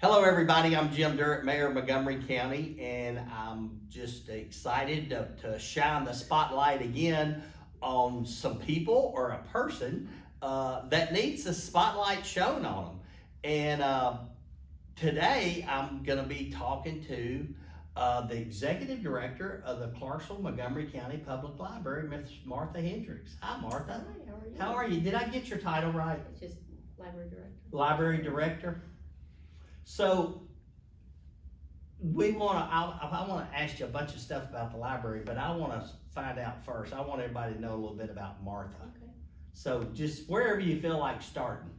Hello, everybody. I'm Jim Durrett, Mayor of Montgomery County, and I'm just excited to shine the spotlight again on some people or a person that needs the spotlight shown on them. And today I'm going to be talking to the Executive Director of the Clarksville Montgomery County Public Library, Miss Martha Hendricks. Hi, Martha. Hi, how are you? How are you? Did I get your title right? It's just Library Director. Library Director. So I want to ask you a bunch of stuff about the library, but I want to find out first. I want everybody to know a little bit about Martha. Okay. So just wherever you feel like starting.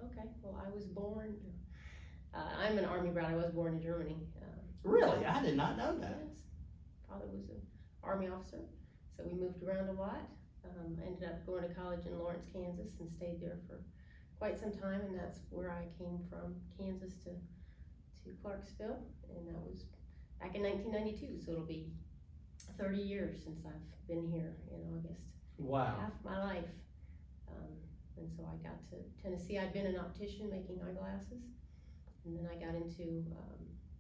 Okay. Well, I was born. I'm an Army brat. I was born in Germany. Really, I did not know that. Yes. Father was an Army officer, so we moved around a lot. Ended up going to college in Lawrence, Kansas, and stayed there for quite some time, and that's where I came from, Kansas to Clarksville, and that was back in 1992, so it'll be 30 years since I've been here in August. Wow. Half my life. And so I got to Tennessee. I'd been an optician making eyeglasses, and then I got into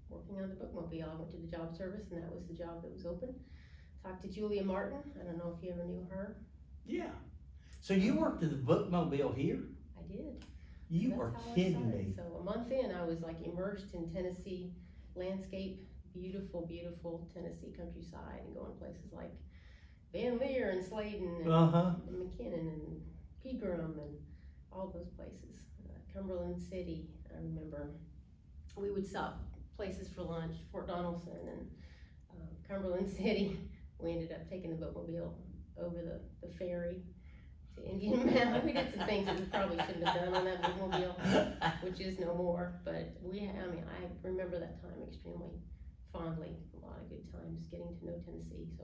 working on the Bookmobile. I went to the job service, and that was the job that was open. Talked to Julia Martin. I don't know if you ever knew her. Yeah. So you worked at the Bookmobile here? I did. You That's are how I kidding started. me. So a month in, I was like immersed in Tennessee landscape, beautiful, beautiful Tennessee countryside, and going places like Van Leer and Sladen and, and McKinnon and Pegram and all those places. Cumberland City, I remember. We would stop places for lunch, Fort Donaldson and Cumberland City. We ended up taking the Bookmobile over the ferry to Indian Mountain. We did some things that we probably shouldn't have done on that Bookmobile, which is no more. But I remember that time extremely fondly. A lot of good times getting to know Tennessee. So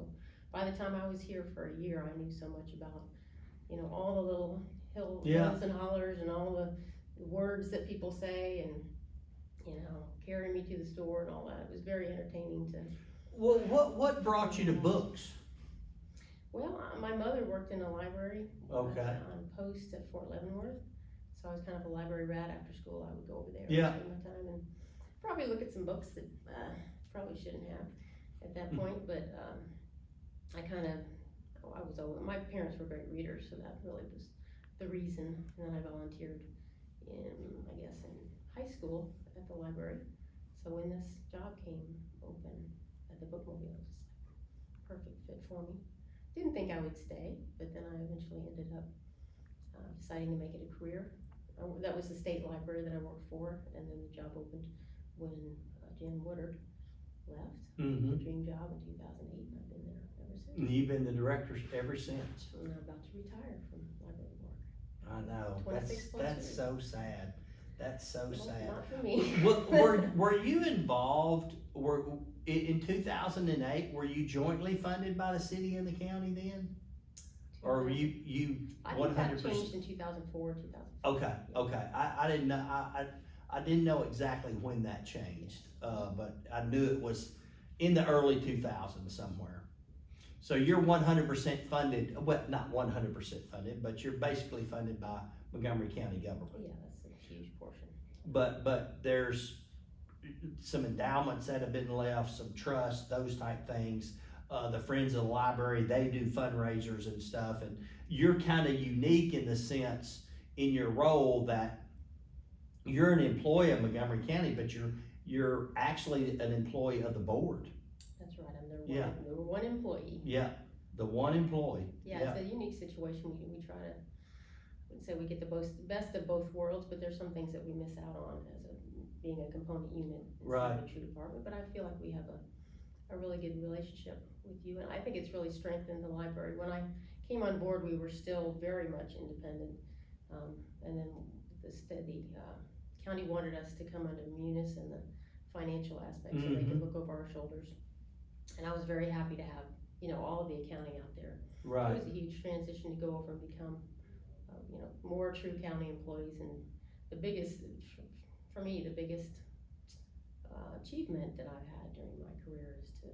by the time I was here for a year, I knew so much about, all the little hills and hollers and all the words that people say, and carrying me to the store and all that. It was very entertaining to. Well, what brought you to books? Well, my mother worked in a library Okay. on post at Fort Leavenworth, so I was kind of a library rat. After school, I would go over there Yeah. and spend my time and probably look at some books that probably shouldn't have at that point, but my parents were great readers, so that really was the reason. And then I volunteered in high school at the library, so when this job came open at the Bookmobile, it was a perfect fit for me. Didn't think I would stay, but then I eventually ended up deciding to make it a career. That was the state library that I worked for, and then the job opened when Jan Woodard left the dream job in 2008, and I've been there ever since. And you've been the director ever since. And I'm about to retire from library work. I know. 26 plus That's years. so sad. That's so sad. Not for me. Were you involved? In 2008? Were you jointly funded by the city and the county then, or were you 100%? I think that changed in 2004, 2005. Okay. I didn't know. I didn't know exactly when that changed, but I knew it was in the early 2000s somewhere. So you're 100% funded. Well, not 100% funded, but you're basically funded by Montgomery County government. Yeah, that's a huge portion. But there's some endowments that have been left, some trusts, those type things. The Friends of the Library, they do fundraisers and stuff, and you're kind of unique in the sense in your role that you're an employee of Montgomery County, but you're actually an employee of the board. That's right, I'm their one employee. Yeah, the one employee. Yeah, it's a unique situation. We try to, I would say we get the best of both worlds, but there's some things that we miss out on as being a component unit instead of a true department. But I feel like we have a really good relationship with you, and I think it's really strengthened the library. When I came on board, we were still very much independent, and then the county wanted us to come under Munis and the financial aspects, so they could look over our shoulders. And I was very happy to have all of the accounting out there. Right. It was a huge transition to go over and become more true county employees, and the biggest achievement that I've had during my career is to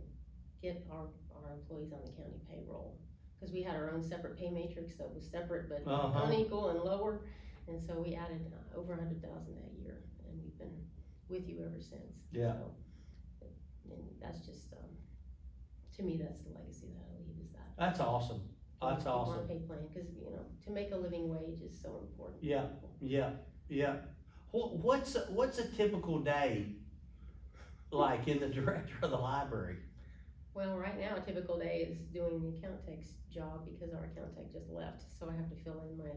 get our employees on the county payroll, because we had our own separate pay matrix that was separate but unequal and lower, and so we added over 100,000 that year, and we've been with you ever since. Yeah. So, and that's just, to me, that's the legacy that I leave, is that. That's awesome. That's awesome. On a pay plan, cause to make a living wage is so important. Yeah, yeah. What's a typical day like in the director of the library? Well, right now, a typical day is doing the account tech's job because our account tech just left, so I have to fill in. My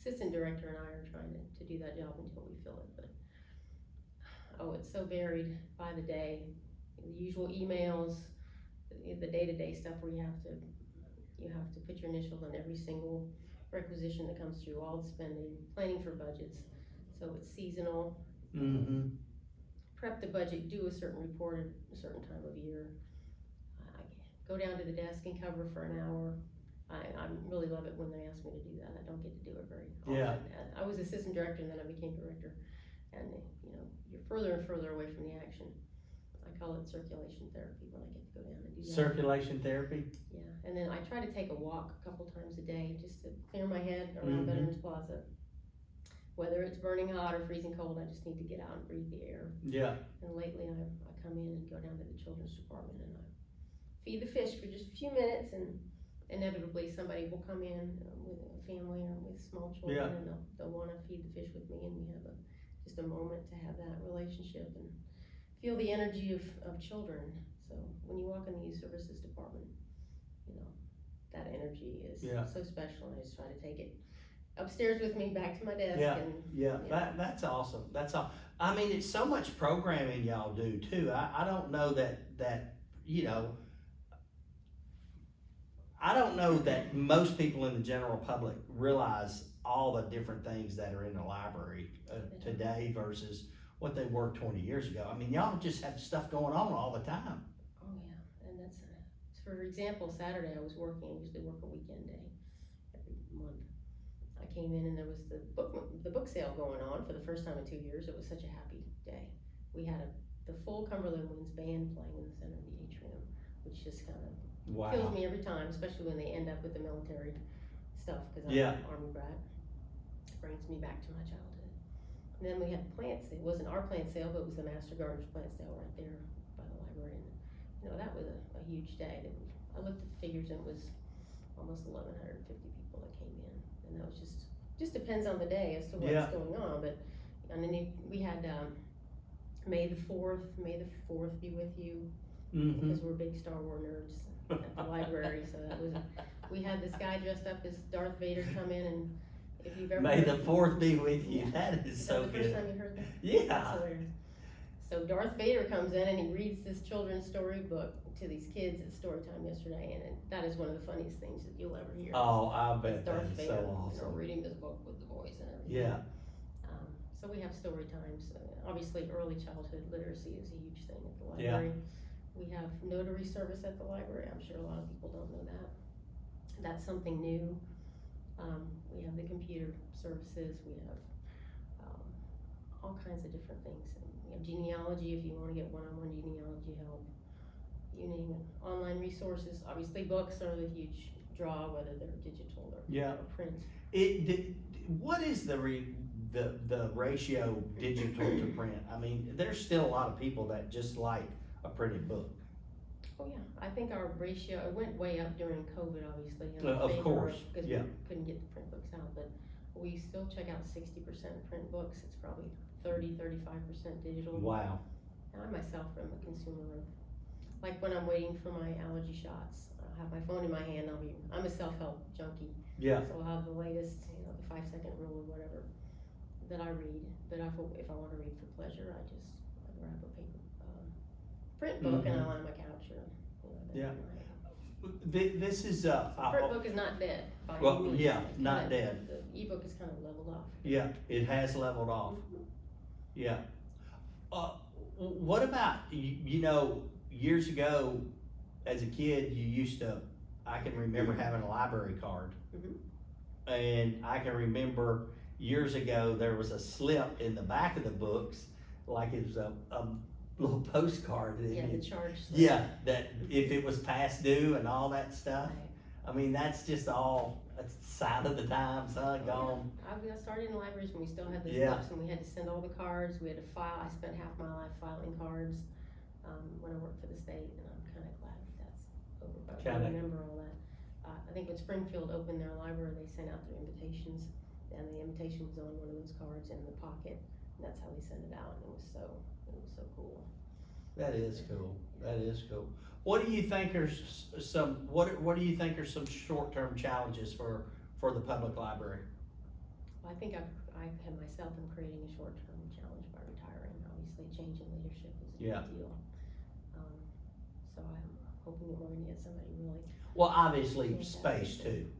assistant director and I are trying to do that job until we fill it, but, it's so varied by the day. The usual emails, the day-to-day stuff where you have to put your initials on every single requisition that comes through, all the spending, planning for budgets, so it's seasonal. Mm-hmm. Prep the budget, do a certain report at a certain time of year. Go down to the desk and cover for an hour. I really love it when they ask me to do that. I don't get to do it very often. Yeah. I was assistant director and then I became director, and you're further and further away from the action. I call it circulation therapy when I get to go down and do that. Circulation therapy? Yeah, and then I try to take a walk a couple times a day just to clear my head around Veterans Plaza. Whether it's burning hot or freezing cold, I just need to get out and breathe the air. Yeah. And lately I come in and go down to the children's department and I feed the fish for just a few minutes, and inevitably somebody will come in with a family or with small children, and they'll want to feed the fish with me, and we have just a moment to have that relationship and feel the energy of children. So when you walk in the youth services department, that energy is so special, and I just try to take it upstairs with me back to my desk. That's awesome. That's all. I mean, it's so much programming y'all do too. I don't know that I don't know that most people in the general public realize all the different things that are in the library today versus what they were 20 years ago. I mean, y'all just have stuff going on all the time. Oh yeah, and that's, for example, Saturday I was working. I usually work a weekend day every month. I came in and there was the book sale going on for the first time in 2 years. It was such a happy day. We had the full Cumberland Winds band playing in the center of the atrium, which just kind of kills me every time, especially when they end up with the military stuff, because I'm an Army brat. It brings me back to my childhood. And then we had the plant sale. It wasn't our plant sale, but it was the Master Gardener's plant sale right there by the library. And that was a huge day. I looked at the figures and it was almost 1,150 people that came in, and that was just depends on the day as to what's going on. But and then we had May the 4th be with you, because we're big Star Wars nerds at the library. So that was we had this guy dressed up as Darth Vader come in, and if you've ever May the 4th be with you. That is so good. good. The first time you heard that? Yeah. That's hilarious. So Darth Vader comes in and he reads this children's storybook to these kids at story time yesterday, and that is one of the funniest things that you'll ever hear. Oh, I bet Darth that's Vader, so awesome. reading this book with the voice and everything. Yeah. So we have story times. Obviously, early childhood literacy is a huge thing at the library. We have notary service at the library. I'm sure a lot of people don't know that. That's something new. We have the computer services. We have all kinds of different things. And we have genealogy if you want to get one-on-one genealogy help. You name it. Online resources. Obviously, books are the huge draw, whether they're digital or print. What is the ratio digital to print? I mean, there's still a lot of people that just like a printed book. Oh yeah, I think our ratio, it went way up during COVID, obviously. Of course, because we couldn't get the print books out, but we still check out 60% print books. It's probably 30-35% digital. Wow. I myself am a consumer of, like when I'm waiting for my allergy shots, I'll have my phone in my hand. I'm a self-help junkie. Yeah. So I'll have the latest, the 5-second rule or whatever that I read. But if I want to read for pleasure, I grab a paper print book and I lie on my couch or This is the print book is not dead by any means. Not dead. The ebook is kind of leveled off. Yeah, it has leveled off. Yeah. What about years ago as a kid, I can remember having a library card. And I can remember years ago there was a slip in the back of the books, like it was a little postcard. The charge slip. Yeah, that if it was past due and all that stuff. Right. I mean, that's just all, a sign of the times, huh, gone. I got started in libraries when we still had those Yeah. slips and we had to send all the cards, we had to file, I spent half my life filing cards, when I worked for the state, and I'm kinda glad that's over, but I remember all that. I think when Springfield opened their library, they sent out their invitations, and the invitation was on one of those cards in the pocket, and that's how they sent it out, and it was so cool. That is cool, that is cool. What do you think are what do you think are some short-term challenges for the public library? Well, I think I have myself in creating a short-term challenge by retiring, obviously change in leadership is a Yeah. big deal. So I'm hoping that we're gonna get somebody really. Well, obviously, space too.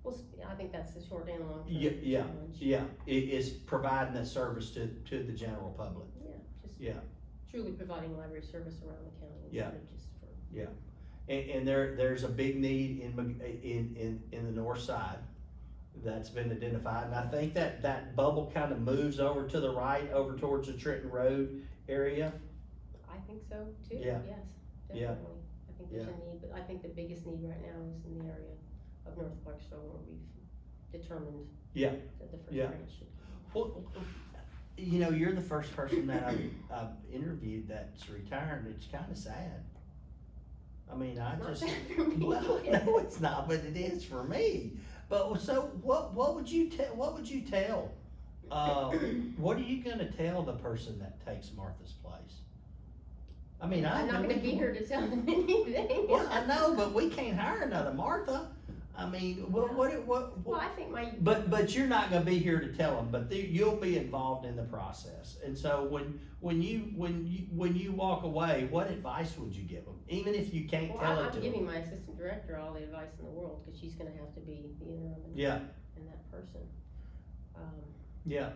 Well, I think that's the short and long term Yeah, challenge. yeah, it is providing a service to the general public. Yeah, just Yeah. truly providing library service around the county Yeah. instead of just for. Yeah, and there's a big need in the north side that's been identified, and I think that bubble kind of moves over to the right, over towards the Trenton Road area. I think so too, Yeah. yes, Yeah. definitely. I think there's a need, but I think the biggest need right now is in the area of North Clarksville where we've determined Yeah. that the first Yeah. branch should. Well, you know, you're the first person that I've interviewed that's retired. It's kind of sad. I mean, I Not just, sad for me. well, no, it's not, but it is for me. But so, what would you tell? What would you tell? What are you gonna tell the person that takes Martha's place? I mean, I'm not gonna be here to tell them anything. Well, I know, but we can't hire another Martha. I mean, what? Well, I think my. But you're not gonna be here to tell them, but you'll be involved in the process. And so when you walk away, what advice would you give them? Even if you can't Well, tell it I'm to giving them. my assistant director all the advice in the world, cause she's gonna have to be the interim Yeah, and that person. yeah,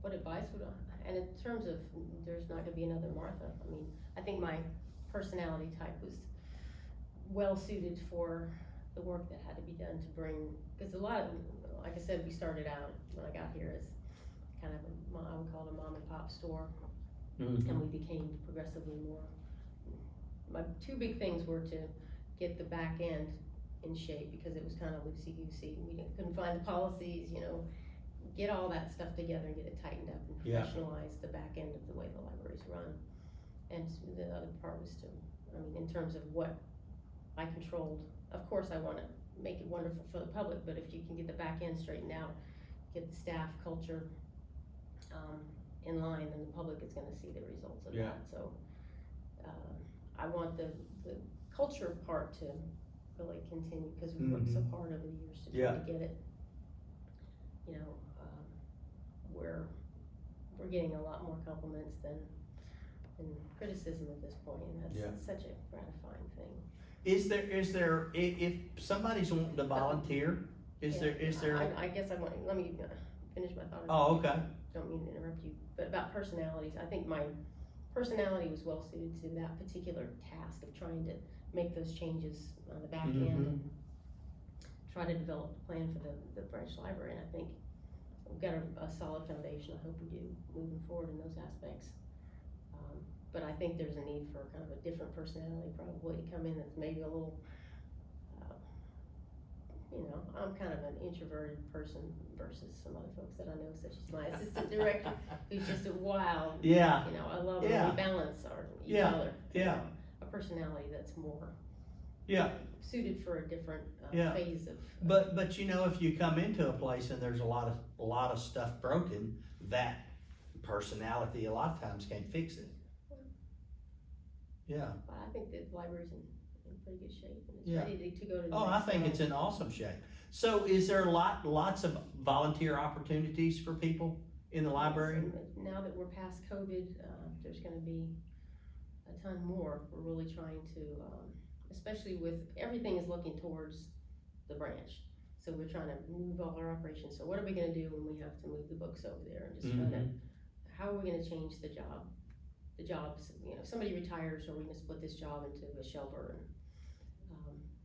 What advice would I, and in terms of, there's not gonna be another Martha, I mean, I think my personality type was well suited for the work that had to be done to bring, cause a lot of, like I said, we started out, when I got here, as kind of I would call it a mom and pop store, and we became progressively more. My two big things were to get the back end in shape, because it was kind of loosey-goosey, couldn't find the policies, get all that stuff together and get it tightened up and Yeah. professionalize the back end of the way the libraries run. And the other part was to, in terms of what I controlled, of course I wanna make it wonderful for the public, but if you can get the back end straightened out, get the staff culture, in line, then the public is gonna see the results of Yeah. that, so. I want the culture part to really continue, cause we worked so hard over the years to try Yeah. to get it, we're getting a lot more compliments than criticism at this point, and Yeah. that's such a gratifying thing. Is there, if somebody's wanting to volunteer, is there? I guess let me finish my thought. Oh, okay. Don't mean to interrupt you, but about personalities, I think my personality was well suited to that particular task of trying to make those changes on the back end and try to develop a plan for the branch library, and I think we've got a solid foundation, I hope we do, moving forward in those aspects. But I think there's a need for kind of a different personality probably to come in that's maybe a little, I'm kind of an introverted person versus some other folks that I know, such as my assistant director, who's just a wild, Yeah. I love Yeah. when we balance each Yeah. other. Yeah. A personality that's more Yeah. suited for a different Yeah. phase of. But if you come into a place and there's a lot of stuff broken, that personality a lot of times can't fix it. Yeah. But I think the library's in pretty good shape, and it's Yeah. ready to go to the Oh, I next think level. it's in awesome shape. So is there lots of volunteer opportunities for people in the library? And now that we're past COVID, there's gonna be a ton more. We're really trying to, especially with, everything is looking towards the branch. So we're trying to move all our operations. So what are we gonna do when we have to move the books over there, and just try to, how are we gonna change the jobs? If somebody retires, are we gonna split this job into a shelver, and,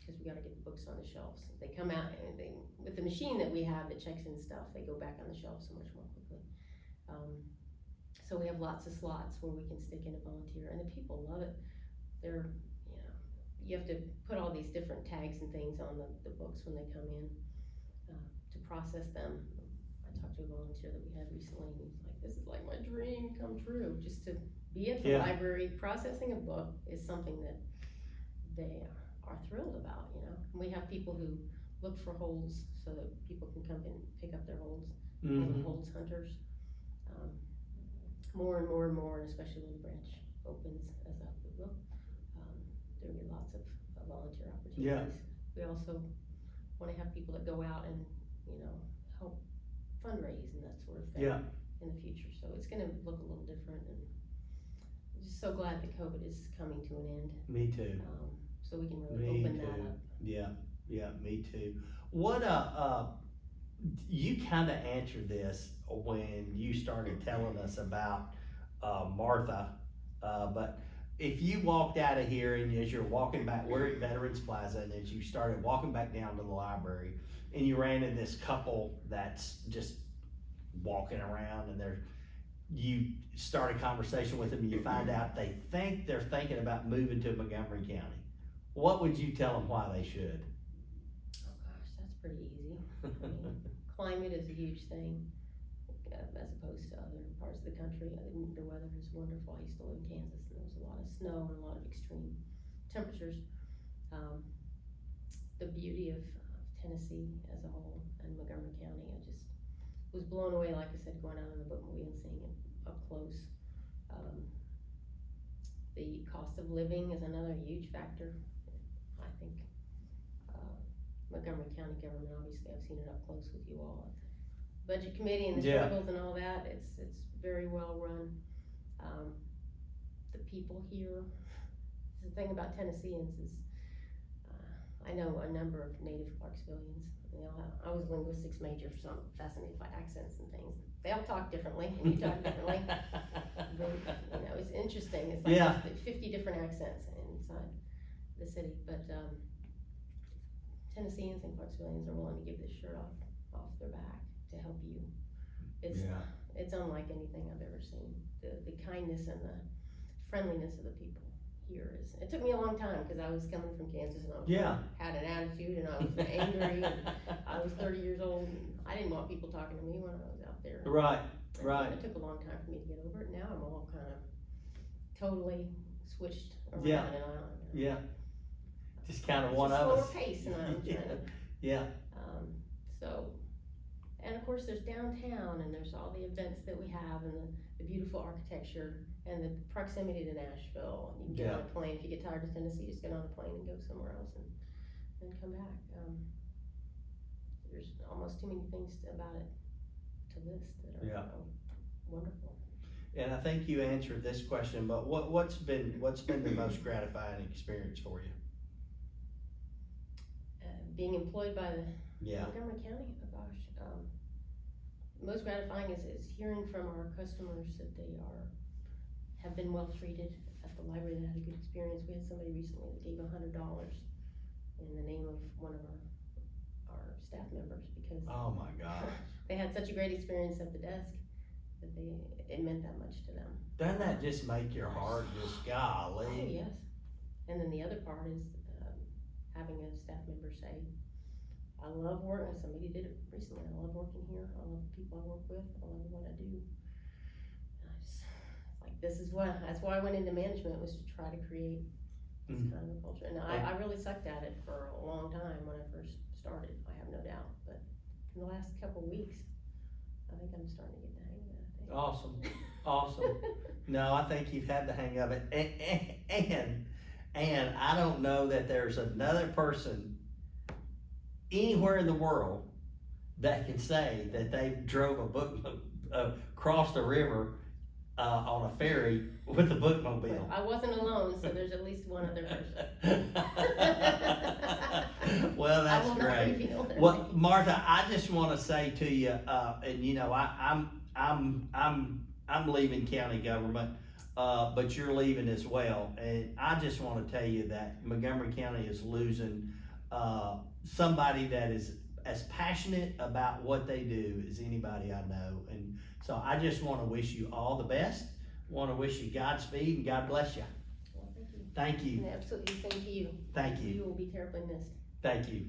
cause we gotta get the books on the shelves. They come out and with the machine that we have that checks in stuff, they go back on the shelf so much more quickly. So we have lots of slots where we can stick in a volunteer, and the people love it. They're, you have to put all these different tags and things on the books when they come in. process them. I talked to a volunteer that we had recently, and he's like, this is like my dream come true, just to be at the library. Processing a book is something that they are thrilled about, you know. And we have people who look for holds so that people can come and pick up their holds, holds hunters. More and more and more, and especially when the branch opens as a book, there'll be lots of volunteer opportunities. We also want to have people that go out and, you know, help fundraise and that sort of thing in the future. So it's going to look a little different, and I'm just so glad that COVID is coming to an end. Me too. So we can really open that up. Yeah, me too. What you kind of answered this when you started telling us about Martha, but if you walked out of here and as you're walking back, we're at Veterans Plaza, and as you started walking back down to the library, and you ran into this couple that's just walking around, and you start a conversation with them, and you find out they're thinking about moving to Montgomery County. What would you tell them why they should? Oh gosh, that's pretty easy. I mean, climate is a huge thing, as opposed to other parts of the country. I think the weather is wonderful. I used to live in Kansas, and there was a lot of snow and a lot of extreme temperatures. The beauty of Tennessee as a whole and Montgomery County, I just was blown away, like I said, going out in the Bookmobile and seeing it up close. The cost of living is another huge factor. I think Montgomery County government, obviously, I've seen it up close with you all. Budget committee and the struggles and all that, it's very well run. The people here, the thing about Tennesseans is, I know a number of native Clarksvillians. You know, I was a linguistics major, so I'm fascinated by accents and things. They all talk differently, and you talk differently. But, you know, it's interesting. It's like 50 different accents inside the city. But Tennesseans and Clarksvillians are willing to give this shirt off their back to help you. It's unlike anything I've ever seen. The kindness and the friendliness of the people here is. It took me a long time because I was coming from Kansas, and I was had an attitude, and I was angry, and I was 30 years old, and I didn't want people talking to me when I was out there. Right. It took a long time for me to get over it. Now I'm all kind of totally switched around, and just kind of one of us. Slower pace, and I'm trying to. So, and of course there's downtown, and there's all the events that we have, and the beautiful architecture, and the proximity to Nashville. You can get on a plane. If you get tired of Tennessee, just get on a plane and go somewhere else and come back. There's almost too many things about it to list that are wonderful. And I think you answered this question, but what's been the most gratifying experience for you? Being employed by the Montgomery County, oh gosh. Most gratifying is hearing from our customers that they have been well treated at the library. They had a good experience. We had somebody recently that gave $100 in the name of one of our staff members because oh my gosh, they had such a great experience at the desk that it meant that much to them. Doesn't that just make your heart just golly? Oh yes. And then the other part is having a staff member say, I love working. Somebody did it recently. I love working here. I love the people I work with. I love what I do. It's like that's why I went into management, was to try to create this kind of a culture. And I really sucked at it for a long time when I first started. I have no doubt. But in the last couple of weeks, I think I'm starting to get the hang of it. I think. Awesome. No, I think you've had the hang of it, and I don't know that there's another person anywhere in the world that can say that they drove across the river on a ferry with a bookmobile. I wasn't alone, so there's at least one other person. Well, that's great. Well, Martha, I just want to say to you, and you know, I'm leaving county government. But you're leaving as well, and I just want to tell you that Montgomery County is losing somebody that is as passionate about what they do as anybody I know, and so I just want to wish you all the best. Want to wish you Godspeed and God bless you. Well, thank you. Thank you. And absolutely, same to you. Thank you. You will be terribly missed. Thank you.